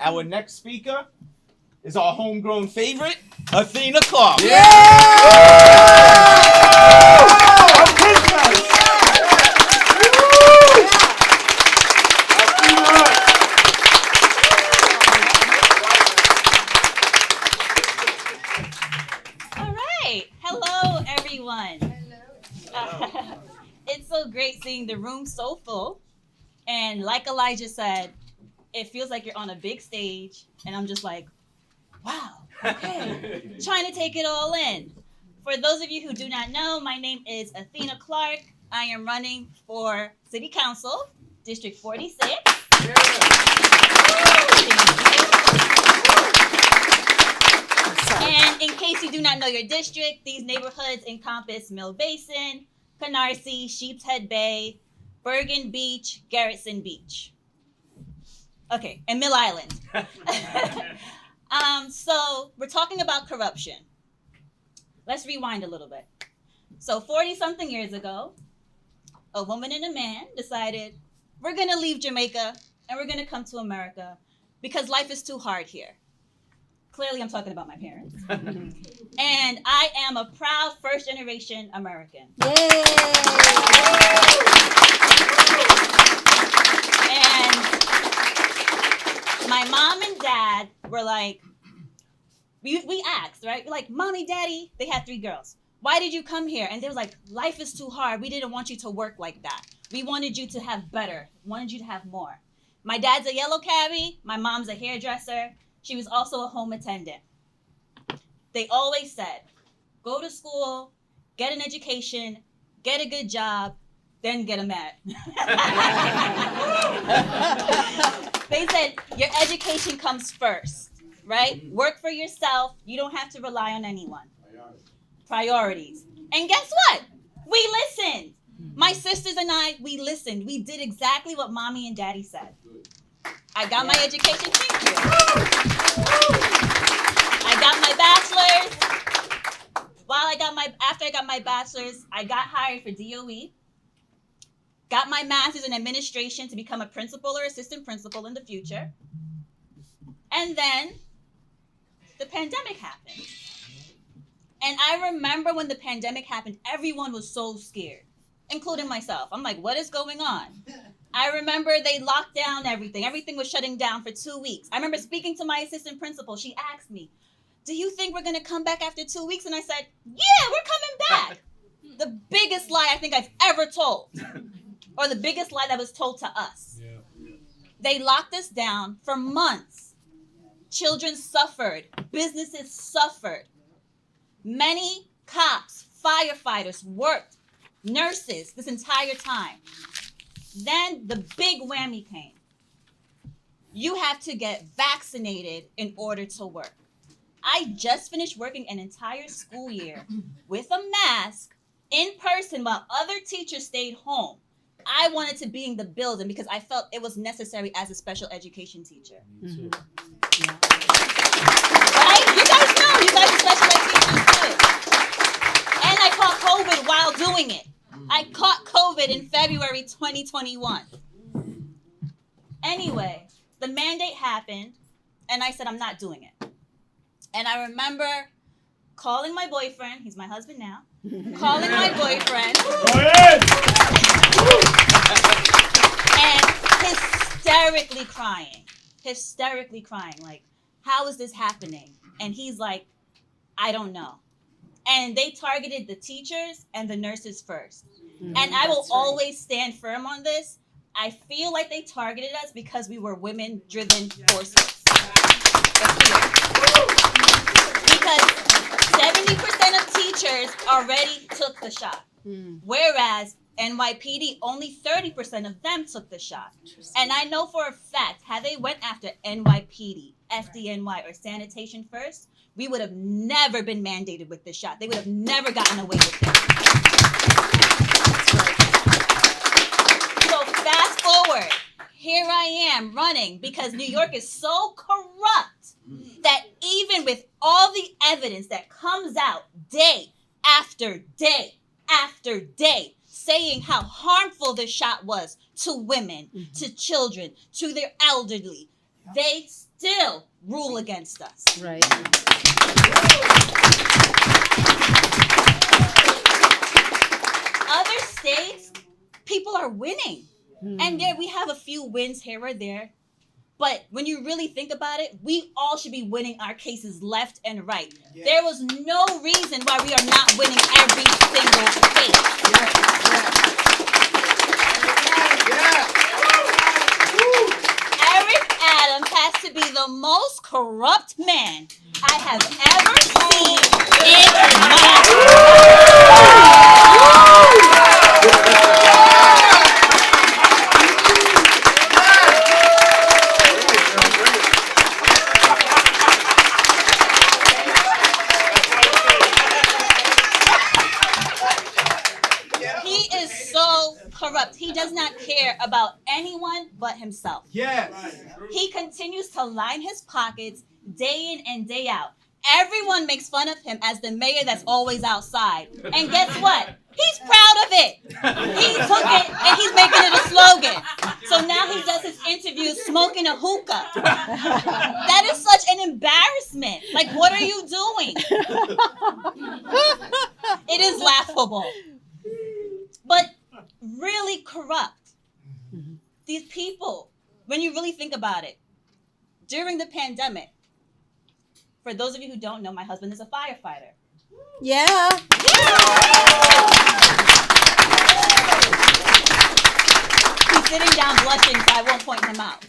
Our next speaker is our homegrown favorite, Athena Clarke. Yeah! All right. Hello, everyone. It's so great seeing the room so full. And like Elijah said, it feels like you're on a big stage. And I'm just like, wow, okay. Trying to take it all in. For those of you who do not know, my name is Athena Clarke. I am running for City Council, District 46. And in case you do not know your district, these neighborhoods encompass Mill Basin, Canarsie, Sheepshead Bay, Bergen Beach, Garrison Beach. Okay, and Mill Island. So we're talking about corruption. Let's rewind a little bit. So 40-something years ago, a woman and a man decided, we're gonna leave Jamaica and we're gonna come to America because life is too hard here. Clearly, I'm talking about my parents. And I am a proud first-generation American. Yay! And my mom and dad were like, we asked, right? We're like, Mommy, Daddy, they had 3 girls. Why did you come here? And they were like, life is too hard. We didn't want you to work like that. We wanted you to have better, wanted you to have more. My dad's a yellow cabbie. My mom's a hairdresser. She was also a home attendant. They always said, go to school, get an education, get a good job, then get a man. They said, your education comes first, right? Work for yourself. You don't have to rely on anyone. Priorities. And guess what? We listened. My sisters and I, we listened. We did exactly what Mommy and Daddy said. I got my education. Thank you. I got my bachelor's. After I got my bachelor's, I got hired for DOE. Got my master's in administration to become a principal or assistant principal in the future. And then the pandemic happened. And I remember when the pandemic happened, everyone was so scared, including myself. I'm like, what is going on? I remember they locked down everything. Everything was shutting down for 2 weeks. I remember speaking to my assistant principal. She asked me, do you think we're going to come back after 2 weeks? And I said, yeah, we're coming back. The biggest lie I think I've ever told, or the biggest lie that was told to us. Yeah. They locked us down for months. Children suffered. Businesses suffered. Many cops, firefighters worked, nurses this entire time. Then the big whammy came. You have to get vaccinated in order to work. I just finished working an entire school year with a mask in person while other teachers stayed home. I wanted to be in the building because I felt it was necessary as a special education teacher. Me too. Yeah. Right? You guys know, you guys are special ed teachers too. And I caught COVID while doing it. I caught COVID in February 2021. Anyway, the mandate happened, and I said, I'm not doing it. And I remember calling my boyfriend, he's my husband now, calling my boyfriend, and hysterically crying, like, how is this happening? And he's like, I don't know. And they targeted the teachers and the nurses first. And I will always stand firm on this. I feel like they targeted us because we were women-driven forces. Because 70% of teachers already took the shot. Whereas NYPD, only 30% of them took the shot. And I know for a fact, had they went after NYPD, FDNY, or sanitation first, we would have never been mandated with this shot. They would have never gotten away with it. So fast forward, here I am running because New York is so corrupt that even with all the evidence that comes out day after day after day, saying how harmful this shot was to women, to children, to their elderly, they still rule against us. Right. Other states, people are winning. And yeah, we have a few wins here or there. But when you really think about it, we all should be winning our cases left and right. Yes. There was no reason why we are not winning every single case. Eric Adams has to be the most corrupt man I have ever seen in corrupt. He does not care about anyone but himself. Yes. He continues to line his pockets day in and day out. Everyone makes fun of him as the mayor that's always outside. And guess what? He's proud of it. He took it and he's making it a slogan. So now he does his interviews smoking a hookah. That is such an embarrassment. Like, what are you doing? It is laughable. But really corrupt. These people, when you really think about it, during the pandemic, for those of you who don't know, my husband is a firefighter. Yeah. He's sitting down blushing, so I won't point him out.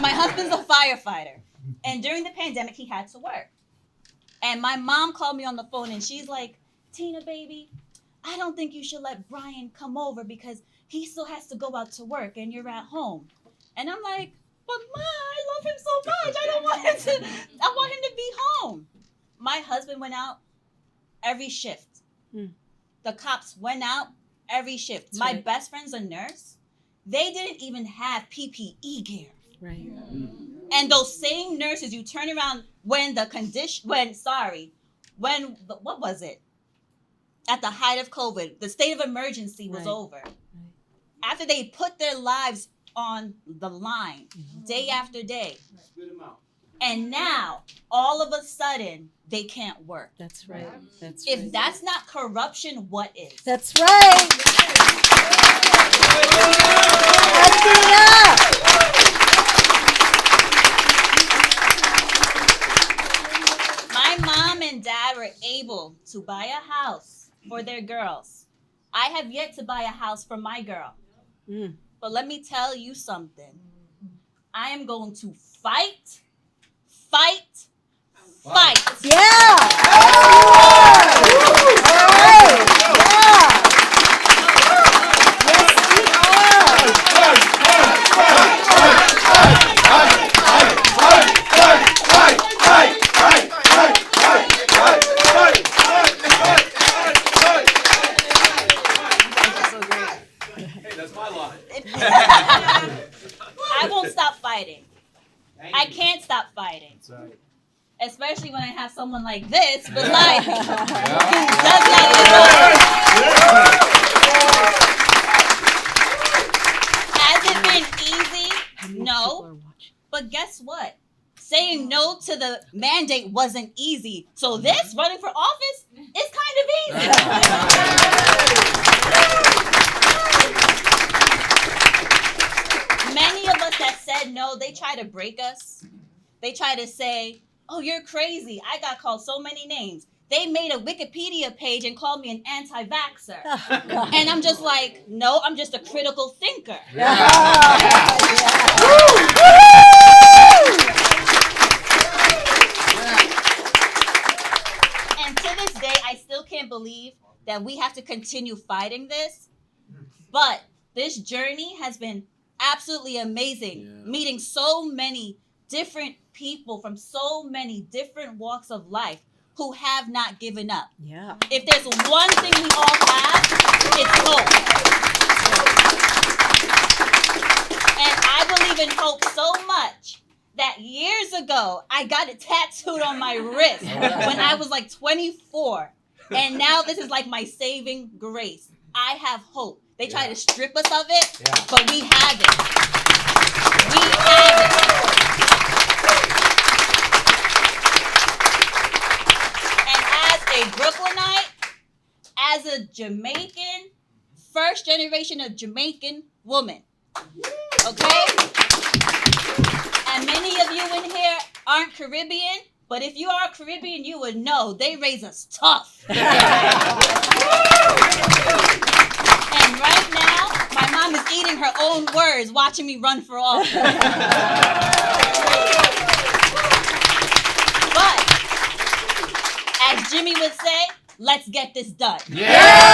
My husband's a firefighter. And during the pandemic, he had to work. And my mom called me on the phone and she's like, Tina, baby, I don't think you should let Brian come over because he still has to go out to work and you're at home. And I'm like, but Ma, I love him so much. I want him to be home. My husband went out every shift. The cops went out every shift. That's My right. best friend's a nurse. They didn't even have PPE gear. Right. And those same nurses, you turn around what was it? At the height of COVID, the state of emergency was over. Right. After they put their lives on the line day after day. And now, all of a sudden, they can't work. That's right. That's if right. that's not corruption, what is? That's right. Athena! My mom and dad were able to buy a house for their girls. I have yet to buy a house for my girl. But let me tell you something. I am going to fight. Yeah! All right! I won't stop fighting. I can't stop fighting. Especially when I have someone like this beside me who does not give up. Has it been easy? No. But guess what? Saying no to the mandate wasn't easy. So this, running for office, is kind of easy. Many of us that said no, they try to break us. They try to say, oh, you're crazy. I got called so many names. They made a Wikipedia page and called me an anti-vaxxer. And I'm just like, no, I'm just a critical thinker. And to this day, I still can't believe that we have to continue fighting this. But this journey has been absolutely amazing. Meeting so many different people from so many different walks of life who have not given up. Yeah. If there's one thing we all have, it's hope. And I believe in hope so much that years ago, I got it tattooed on my wrist when I was like 24. And now this is like my saving grace. I have hope. They try to strip us of it, but we have it. We have it. a Jamaican, first generation of Jamaican woman. Okay? And many of you in here aren't Caribbean, but if you are Caribbean, you would know they raise us tough. And right now, my mom is eating her own words watching me run for office. But, as Jimmy would say, let's get this done. Yeah!